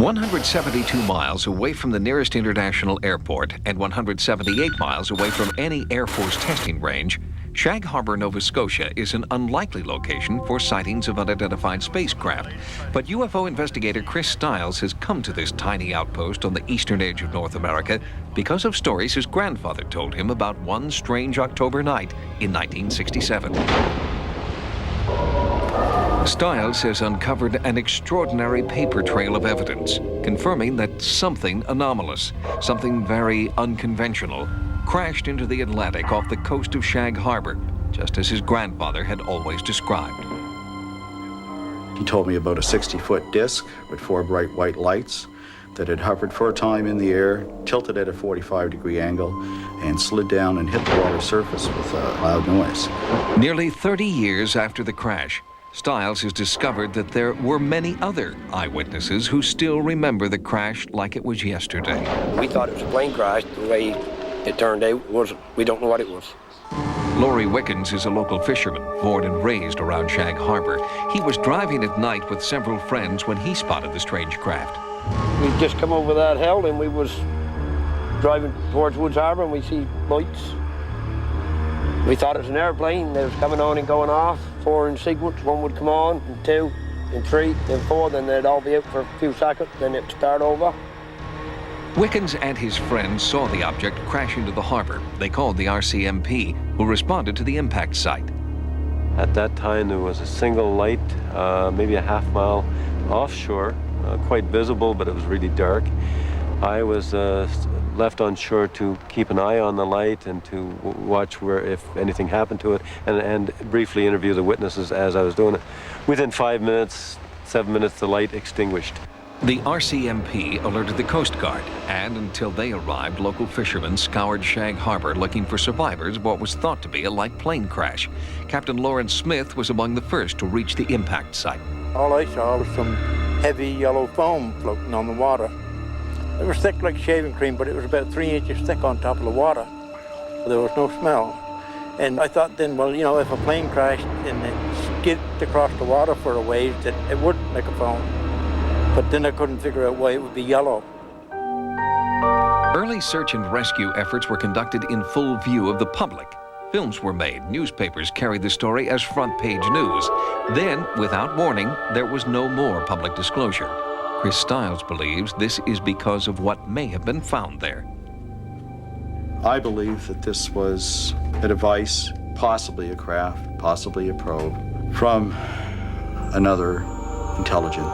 172 miles away from the nearest international airport and 178 miles away from any Air Force testing range, Shag Harbour, Nova Scotia is an unlikely location for sightings of unidentified spacecraft. But UFO investigator Chris Stiles has come to this tiny outpost on the eastern edge of North America because of stories his grandfather told him about one strange October night in 1967. Stiles has uncovered an extraordinary paper trail of evidence, confirming that something anomalous, something very unconventional, crashed into the Atlantic off the coast of Shag Harbour, just as his grandfather had always described. He told me about a 60-foot disc with 4 bright white lights that had hovered for a time in the air, tilted at a 45-degree angle, and slid down and hit the water surface with a loud noise. Nearly 30 years after the crash, Stiles has discovered that there were many other eyewitnesses who still remember the crash like it was yesterday. We thought it was a plane crash. The way it turned out we don't know what it was. Laurie Wickens is a local fisherman, born and raised around Shag Harbour. He was driving at night with several friends when he spotted the strange craft. We just come over that hill and we was driving towards Woods Harbour and we see lights. We thought it was an airplane that was coming on and going off, 4 in sequence. 1 would come on, and 2, and 3, and 4, then they'd all be out for a few seconds, then it'd start over. Wickens and his friends saw the object crash into the harbour. They called the RCMP, who responded to the impact site. At that time, there was a single light, maybe a half mile offshore, quite visible, but it was really dark. I was left on shore to keep an eye on the light and to watch where if anything happened to it, and briefly interview the witnesses as I was doing it. Within 5 minutes, 7 minutes, the light extinguished. The RCMP alerted the Coast Guard, and until they arrived, local fishermen scoured Shag Harbour looking for survivors of what was thought to be a light plane crash. Captain Lawrence Smith was among the first to reach the impact site. All I saw was some heavy yellow foam floating on the water. It was thick like shaving cream, but it was about 3 inches thick on top of the water. There was no smell. And I thought then, well, you know, if a plane crashed and it skidded across the water for a ways, that it wouldn't make a foam. But then I couldn't figure out why it would be yellow. Early search and rescue efforts were conducted in full view of the public. Films were made. Newspapers carried the story as front-page news. Then, without warning, there was no more public disclosure. Chris Stiles believes this is because of what may have been found there. I believe that this was a device, possibly a craft, possibly a probe, from another intelligent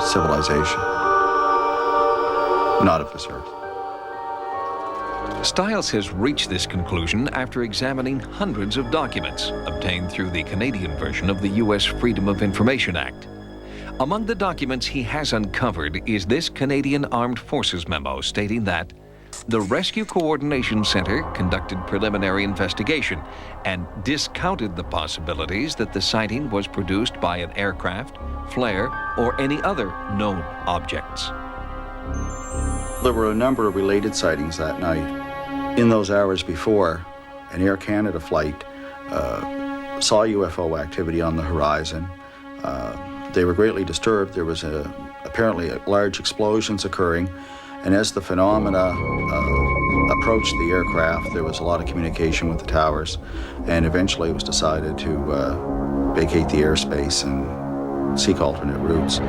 civilization, not of this earth. Stiles has reached this conclusion after examining hundreds of documents obtained through the Canadian version of the U.S. Freedom of Information Act. Among the documents he has uncovered is this Canadian Armed Forces memo stating that the Rescue Coordination Center conducted preliminary investigation and discounted the possibilities that the sighting was produced by an aircraft, flare, or any other known objects. There were a number of related sightings that night. In those hours before, an Air Canada flight saw UFO activity on the horizon. They were greatly disturbed. There was apparently large explosions occurring, and as the phenomena approached the aircraft, there was a lot of communication with the towers, and eventually it was decided to vacate the airspace and seek alternate routes.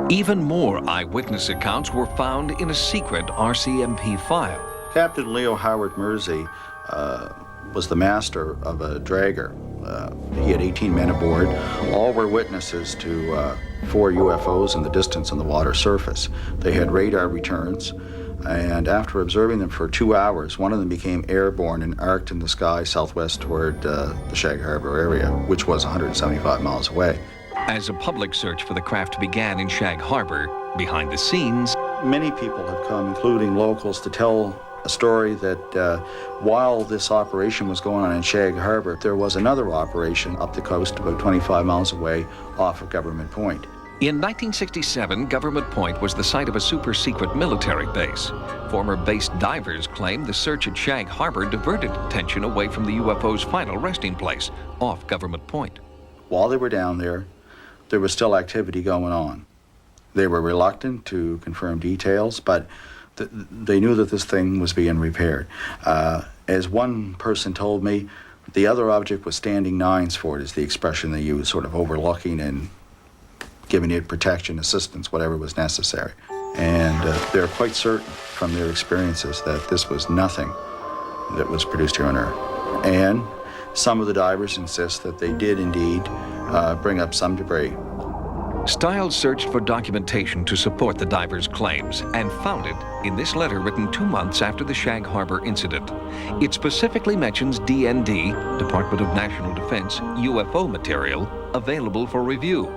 Even more eyewitness accounts were found in a secret RCMP file. Captain Leo Howard Mersey was the master of a dragger. He had 18 men aboard. All were witnesses to 4 UFOs in the distance on the water surface. They had radar returns, and after observing them for 2 hours, one of them became airborne and arced in the sky southwest toward the Shag Harbour area, which was 175 miles away. As a public search for the craft began in Shag Harbour, behind the scenes, many people have come, including locals, to tell a story that while this operation was going on in Shag Harbour, there was another operation up the coast about 25 miles away off of Government Point. In 1967, Government Point was the site of a super-secret military base. Former base divers claimed the search at Shag Harbour diverted attention away from the UFO's final resting place, off Government Point. while they were down there, there was still activity going on. They were reluctant to confirm details, but they knew that this thing was being repaired. As one person told me, the other object was standing nines for it, is the expression they use, sort of overlooking and giving it protection, assistance, whatever was necessary. And they're quite certain from their experiences that this was nothing that was produced here on Earth. And some of the divers insist that they did indeed bring up some debris. Stiles searched for documentation to support the divers' claims and found it in this letter written 2 months after the Shag Harbor incident. It specifically mentions DND, Department of National Defense, UFO material available for review.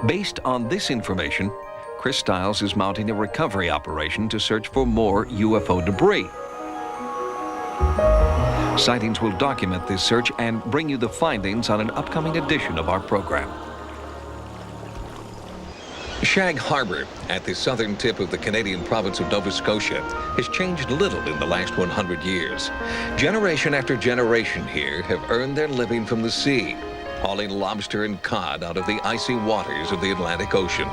Based on this information, Chris Stiles is mounting a recovery operation to search for more UFO debris. Sightings will document this search and bring you the findings on an upcoming edition of our program. Shag Harbor, at the southern tip of the Canadian province of Nova Scotia, has changed little in the last 100 years. Generation after generation here have earned their living from the sea, hauling lobster and cod out of the icy waters of the Atlantic Ocean.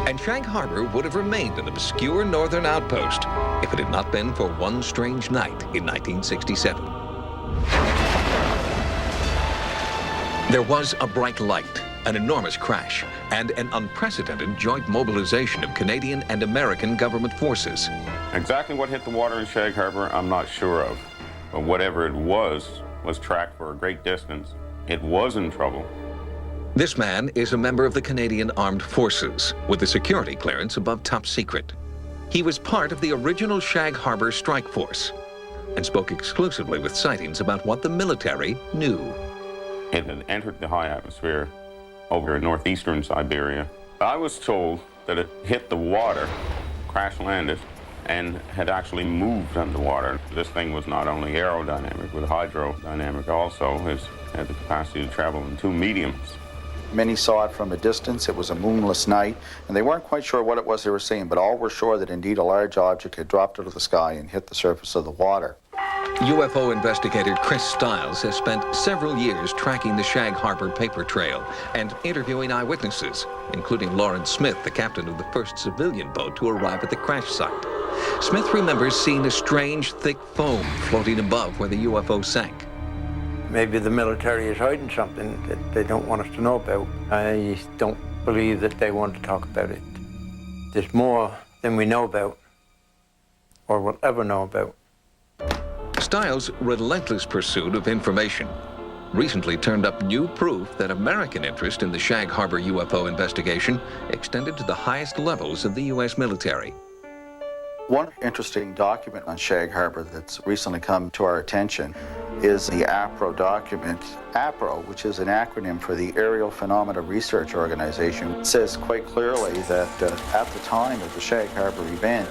And Shag Harbor would have remained an obscure northern outpost if it had not been for one strange night in 1967. There was a bright light, an enormous crash, and an unprecedented joint mobilization of Canadian and American government forces. Exactly what hit the water in Shag Harbor, I'm not sure of. But whatever it was tracked for a great distance. It was in trouble. This man is a member of the Canadian Armed Forces with a security clearance above top secret. He was part of the original Shag Harbor strike force and spoke exclusively with sightings about what the military knew. It had entered the high atmosphere over in northeastern Siberia. I was told that it hit the water, crash landed, and had actually moved underwater. This thing was not only aerodynamic, but hydrodynamic also. It had the capacity to travel in two mediums. Many saw it from a distance. It was a moonless night, and they weren't quite sure what it was they were seeing, but all were sure that indeed a large object had dropped out of the sky and hit the surface of the water. UFO investigator Chris Stiles has spent several years tracking the Shag Harbor paper trail and interviewing eyewitnesses, including Lawrence Smith, the captain of the first civilian boat to arrive at the crash site. Smith remembers seeing a strange, thick foam floating above where the UFO sank. Maybe the military is hiding something that they don't want us to know about. I don't believe that they want to talk about it. There's more than we know about or will ever know about. Stiles' relentless pursuit of information recently turned up new proof that American interest in the Shag Harbor UFO investigation extended to the highest levels of the U.S. military. One interesting document on Shag Harbor that's recently come to our attention is the APRO document. APRO, which is an acronym for the Aerial Phenomena Research Organization, says quite clearly that at the time of the Shag Harbor event,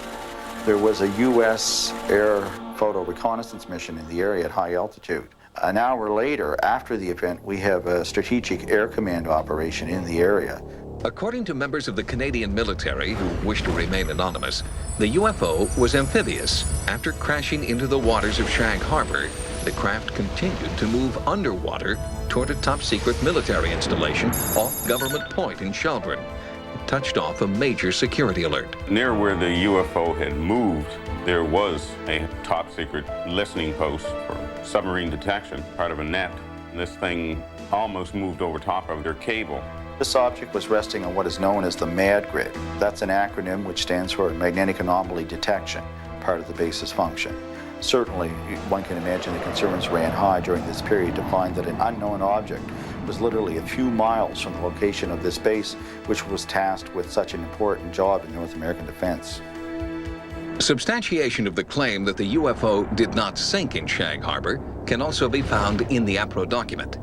there was a U.S. air photo reconnaissance mission in the area at high altitude. An hour later, after the event, we have a strategic air command operation in the area. According to members of the Canadian military who wish to remain anonymous, the UFO was amphibious. After crashing into the waters of Shag Harbor, the craft continued to move underwater toward a top-secret military installation off Government Point in Shelburne. It touched off a major security alert. Near where the UFO had moved, there was a top-secret listening post for submarine detection, part of a net. This thing almost moved over top of their cable. This object was resting on what is known as the MAD grid. That's an acronym which stands for Magnetic Anomaly Detection, part of the base's function. Certainly, one can imagine the concerns ran high during this period to find that an unknown object was literally a few miles from the location of this base, which was tasked with such an important job in North American defense. Substantiation of the claim that the UFO did not sink in Shag Harbor can also be found in the APRO document.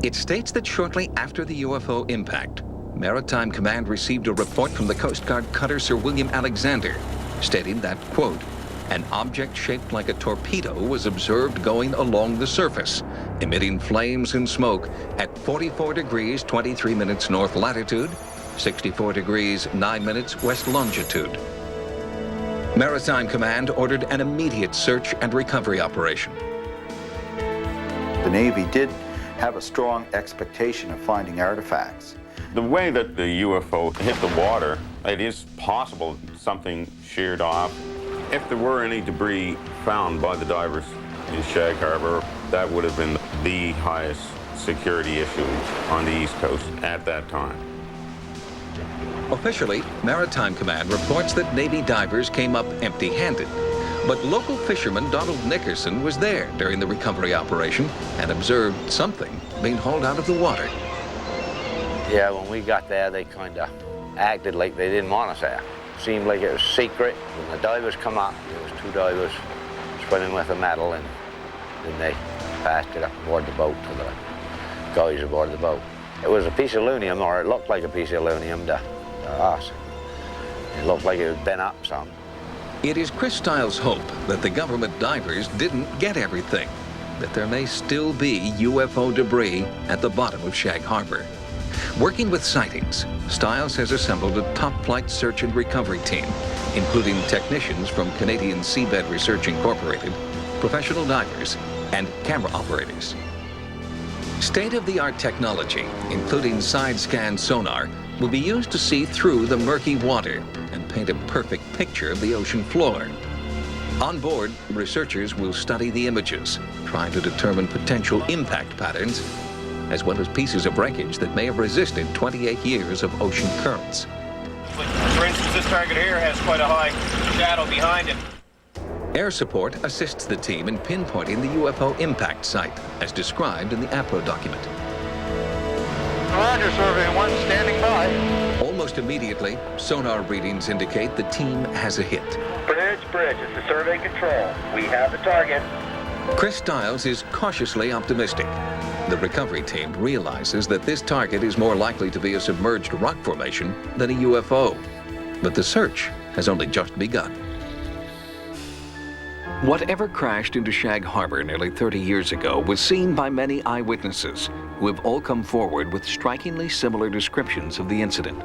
It states that shortly after the UFO impact, Maritime Command received a report from the Coast Guard cutter Sir William Alexander, stating that, quote, an object shaped like a torpedo was observed going along the surface, emitting flames and smoke at 44 degrees 23 minutes north latitude, 64 degrees 9 minutes west longitude. Maritime Command ordered an immediate search and recovery operation. The Navy did have a strong expectation of finding artifacts. The way that the UFO hit the water, it is possible something sheared off. If there were any debris found by the divers in Shag Harbor, that would have been the highest security issue on the East Coast at that time. Officially, Maritime Command reports that Navy divers came up empty-handed. But local fisherman Donald Nickerson was there during the recovery operation and observed something being hauled out of the water. Yeah, when we got there, they kind of acted like they didn't want us there. Seemed like it was secret. When the divers come up, there was 2 divers swimming with a metal, and then they passed it up aboard the boat to the guys aboard the boat. It was a piece of aluminum, or it looked like a piece of aluminum to us. It looked like it had been up some. It is Chris Stiles' hope that the government divers didn't get everything, that there may still be UFO debris at the bottom of Shag Harbor. Working with sightings, Stiles has assembled a top-flight search and recovery team, including technicians from Canadian Seabed Research Incorporated, professional divers, and camera operators. State-of-the-art technology, including side-scan sonar, will be used to see through the murky water and paint a perfect picture of the ocean floor. On board, researchers will study the images, trying to determine potential impact patterns, as well as pieces of wreckage that may have resisted 28 years of ocean currents. For instance, this target here has quite a high shadow behind it. Air support assists the team in pinpointing the UFO impact site, as described in the APRO document. Roger, Survey 1, standing by. Almost immediately, sonar readings indicate the team has a hit. Bridge, it's the survey control. We have the target. Chris Stiles is cautiously optimistic. The recovery team realizes that this target is more likely to be a submerged rock formation than a UFO. But the search has only just begun. Whatever crashed into Shag Harbor nearly 30 years ago was seen by many eyewitnesses, who have all come forward with strikingly similar descriptions of the incident.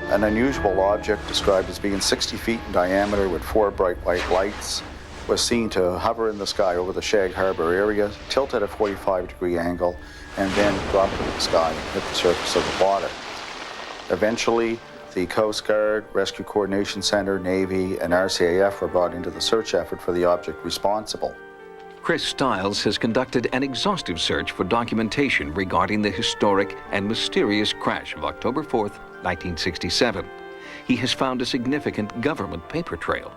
An unusual object described as being 60 feet in diameter with 4 bright white lights was seen to hover in the sky over the Shag Harbor area, tilt at a 45-degree angle, and then drop into the sky and hit the surface of the water. Eventually, the Coast Guard, Rescue Coordination Center, Navy, and RCAF were brought into the search effort for the object responsible. Chris Stiles has conducted an exhaustive search for documentation regarding the historic and mysterious crash of October 4th, 1967. He has found a significant government paper trail.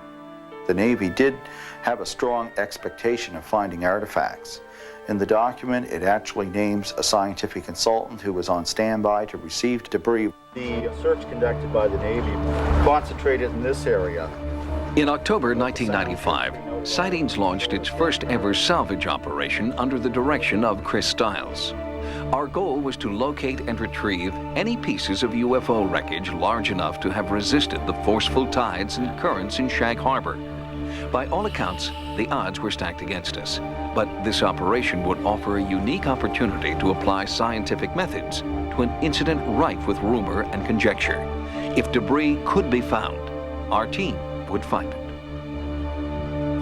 The Navy did have a strong expectation of finding artifacts. In the document, it actually names a scientific consultant who was on standby to receive debris. The search conducted by the Navy concentrated in this area. In October 1995, Sightings launched its first ever salvage operation under the direction of Chris Stiles. Our goal was to locate and retrieve any pieces of UFO wreckage large enough to have resisted the forceful tides and currents in Shag Harbor. By all accounts, the odds were stacked against us, but this operation would offer a unique opportunity to apply scientific methods to an incident rife with rumor and conjecture. If debris could be found, our team would find it.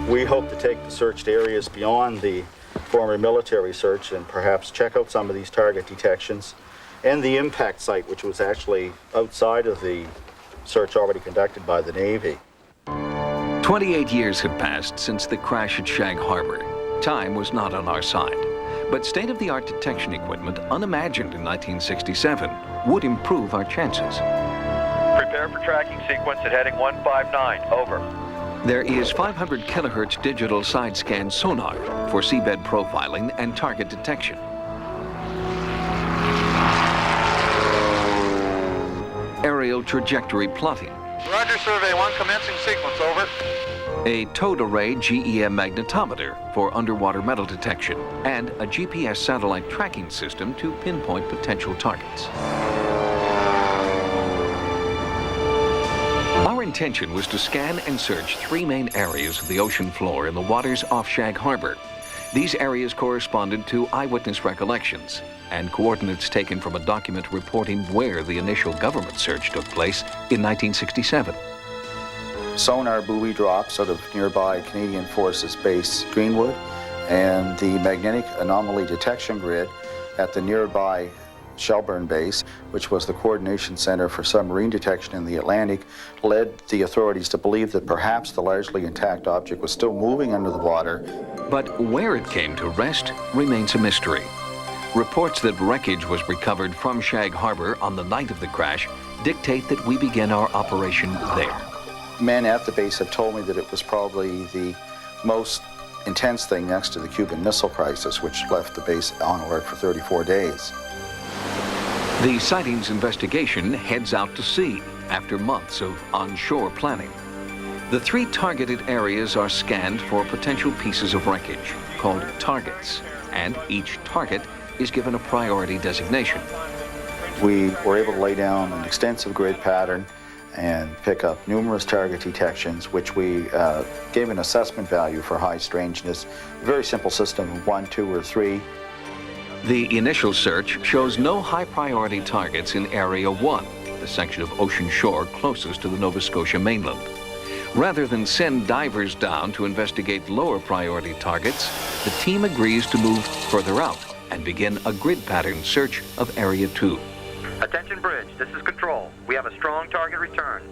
We hope to take the searched areas beyond the former military search and perhaps check out some of these target detections and the impact site, which was actually outside of the search already conducted by the Navy. 28 years had passed since the crash at Shag Harbor. Time was not on our side, but state-of-the-art detection equipment unimagined in 1967 would improve our chances. Prepare for tracking sequence at heading 159. Over. There is 500 kilohertz digital side-scan sonar for seabed profiling and target detection. Aerial trajectory plotting. Roger, Survey 1, commencing sequence. Over. A towed array GEM magnetometer for underwater metal detection, and a GPS satellite tracking system to pinpoint potential targets. Our intention was to scan and search 3 main areas of the ocean floor in the waters off Shag Harbor. These areas corresponded to eyewitness recollections and coordinates taken from a document reporting where the initial government search took place in 1967. Sonar buoy drops out of nearby Canadian Forces Base Greenwood, and the magnetic anomaly detection grid at the nearby Shelburne base, which was the coordination center for submarine detection in the Atlantic, led the authorities to believe that perhaps the largely intact object was still moving under the water. But where it came to rest remains a mystery. Reports that wreckage was recovered from Shag Harbor on the night of the crash dictate that we begin our operation there. Men at the base have told me that it was probably the most intense thing next to the Cuban Missile Crisis, which left the base on alert for 34 days. The sightings investigation heads out to sea after months of onshore planning. The 3 targeted areas are scanned for potential pieces of wreckage, called targets, and each target is given a priority designation. We were able to lay down an extensive grid pattern and pick up numerous target detections, which we gave an assessment value for high strangeness. A very simple system of 1, 2, or 3. The initial search shows no high-priority targets in Area 1, the section of ocean shore closest to the Nova Scotia mainland. Rather than send divers down to investigate lower-priority targets, the team agrees to move further out and begin a grid pattern search of Area 2. Attention bridge, this is Control. We have a strong target return.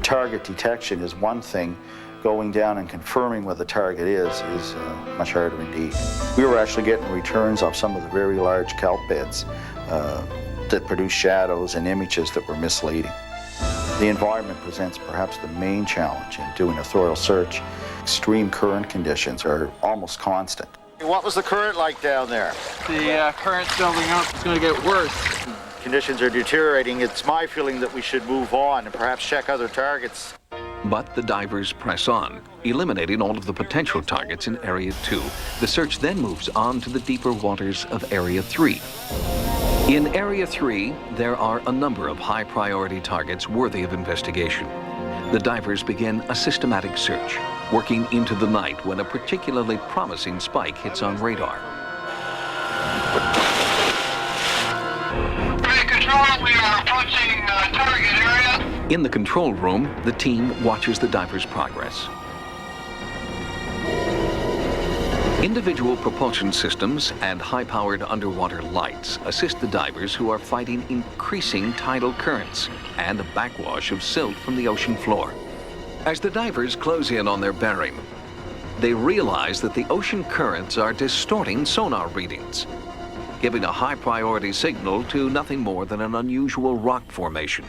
Target detection is one thing. Going down and confirming what the target is much harder indeed. We were actually getting returns off some of the very large kelp beds that produce shadows and images that were misleading. The environment presents perhaps the main challenge in doing a thorough search. Extreme current conditions are almost constant. What was the current like down there? The current's building up. It's going to get worse. Conditions are deteriorating. It's my feeling that we should move on and perhaps check other targets. But the divers press on, eliminating all of the potential targets in Area 2. The search then moves on to the deeper waters of Area 3. In Area 3, there are a number of high-priority targets worthy of investigation. The divers begin a systematic search, working into the night when a particularly promising spike hits on radar. Control, we are approaching target area. In the control room, the team watches the divers' progress. Individual propulsion systems and high-powered underwater lights assist the divers who are fighting increasing tidal currents and a backwash of silt from the ocean floor. As the divers close in on their bearing, they realize that the ocean currents are distorting sonar readings, giving a high-priority signal to nothing more than an unusual rock formation.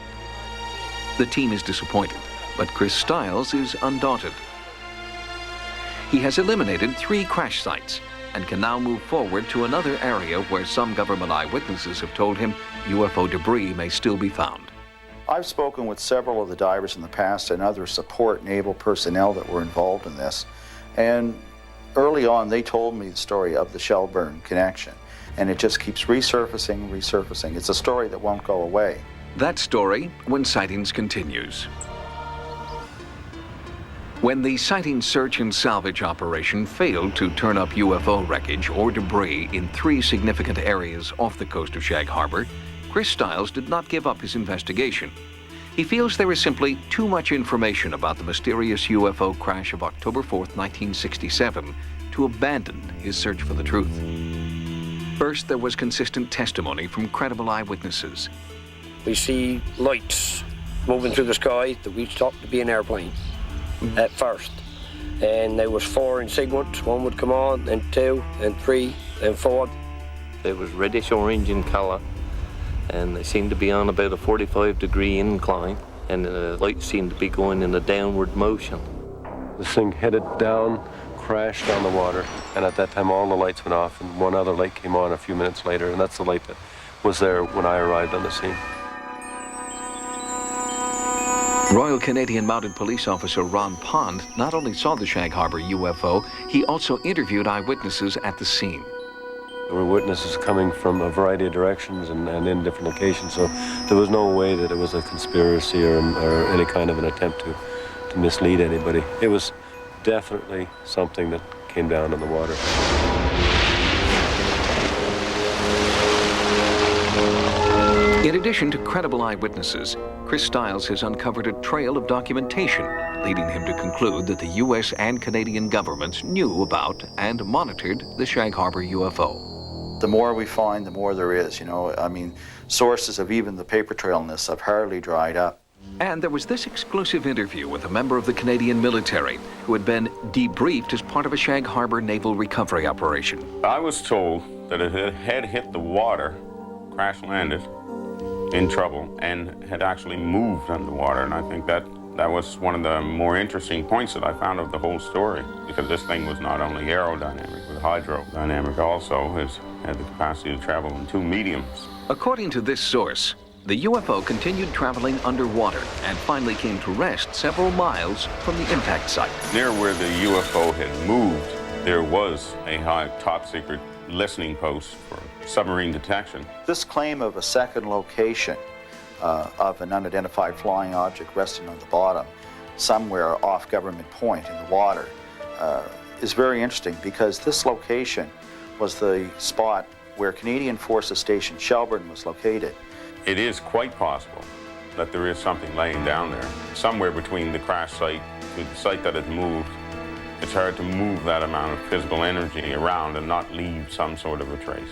The team is disappointed, but Chris Stiles is undaunted. He has eliminated 3 crash sites and can now move forward to another area where some government eyewitnesses have told him UFO debris may still be found. I've spoken with several of the divers in the past and other support naval personnel that were involved in this, and early on they told me the story of the Shelburne connection, and it just keeps resurfacing. It's a story that won't go away. That story when sightings continues. When the sighting search and salvage operation failed to turn up UFO wreckage or debris in 3 significant areas off the coast of Shag Harbor, Chris Stiles did not give up his investigation. He feels there is simply too much information about the mysterious UFO crash of October 4th, 1967, to abandon his search for the truth. First, there was consistent testimony from credible eyewitnesses. We see lights moving through the sky that we thought to be an airplane at first. And there was 4 in sequence. 1 would come on, then 2, then 3, then 4. It was reddish orange in color, and they seemed to be on about a 45-degree incline, and the lights seemed to be going in a downward motion. This thing headed down, crashed on the water, and at that time all the lights went off, and 1 other light came on a few minutes later, and that's the light that was there when I arrived on the scene. Royal Canadian Mounted Police Officer Ron Pond not only saw the Shag Harbor UFO, he also interviewed eyewitnesses at the scene. There were witnesses coming from a variety of directions and in different locations, so there was no way that it was a conspiracy or any kind of an attempt to mislead anybody. It was definitely something that came down in the water. In addition to credible eyewitnesses, Chris Stiles has uncovered a trail of documentation leading him to conclude that the U.S. and Canadian governments knew about and monitored the Shag Harbor UFO. The more we find, the more there is, I mean, sources of even the paper trail in this have hardly dried up. And there was this exclusive interview with a member of the Canadian military who had been debriefed as part of a Shag Harbor naval recovery operation. I was told that it had hit the water, crash landed, in trouble, and had actually moved underwater. And I think that was one of the more interesting points that I found of the whole story, because this thing was not only aerodynamic, but hydrodynamic also. It had the capacity to travel in two mediums. According to this source, the UFO continued traveling underwater and finally came to rest several miles from the impact site. Near where the UFO had moved, there was a top secret listening post for submarine detection. This claim of a second location of an unidentified flying object resting on the bottom, somewhere off Government Point in the water, is very interesting, because this location was the spot where Canadian Forces Station Shelburne was located. It is quite possible that there is something laying down there, somewhere between the crash site to the site that it moved. It's hard to move that amount of physical energy around and not leave some sort of a trace.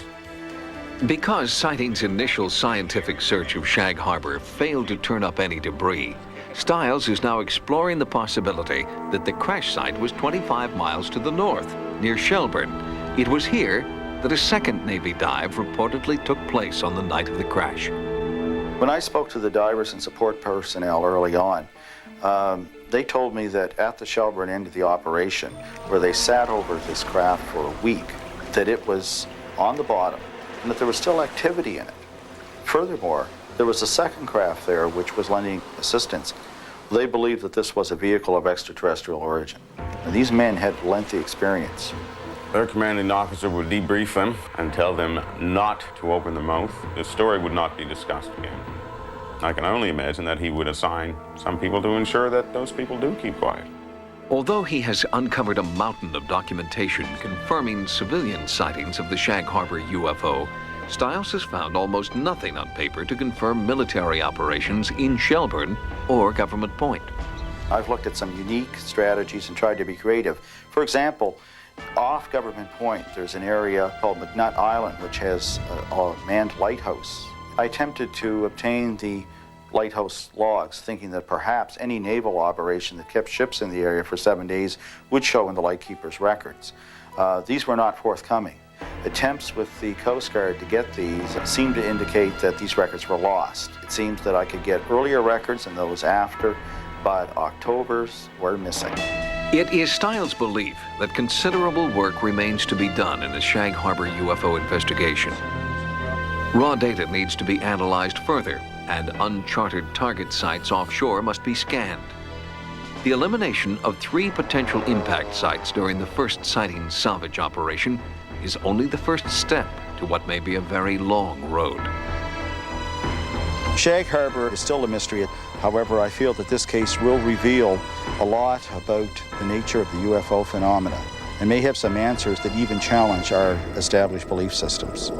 Because Sightings' initial scientific search of Shag Harbor failed to turn up any debris, Stiles is now exploring the possibility that the crash site was 25 miles to the north, near Shelburne. It was here that a second Navy dive reportedly took place on the night of the crash. When I spoke to the divers and support personnel early on, they told me that at the Shelburne end of the operation, where they sat over this craft for a week, that it was on the bottom and that there was still activity in it. Furthermore, there was a second craft there which was lending assistance. They believed that this was a vehicle of extraterrestrial origin. And these men had lengthy experience. Their commanding officer would debrief them and tell them not to open their mouth. The story would not be discussed again. I can only imagine that he would assign some people to ensure that those people do keep quiet. Although he has uncovered a mountain of documentation confirming civilian sightings of the Shag Harbor UFO, Stiles has found almost nothing on paper to confirm military operations in Shelburne or Government Point. I've looked at some unique strategies and tried to be creative. For example, off Government Point, there's an area called McNutt Island, which has a manned lighthouse. I attempted to obtain the lighthouse logs, thinking that perhaps any naval operation that kept ships in the area for 7 days would show in the lightkeeper's records. These were not forthcoming. Attempts with the Coast Guard to get these seemed to indicate that these records were lost. It seems that I could get earlier records and those after, but October's were missing. It is Stiles' belief that considerable work remains to be done in the Shag Harbor UFO investigation. Raw data needs to be analyzed further, and uncharted target sites offshore must be scanned. The elimination of 3 potential impact sites during the first sighting salvage operation is only the first step to what may be a very long road. Shag Harbor is still a mystery. However, I feel that this case will reveal a lot about the nature of the UFO phenomena and may have some answers that even challenge our established belief systems.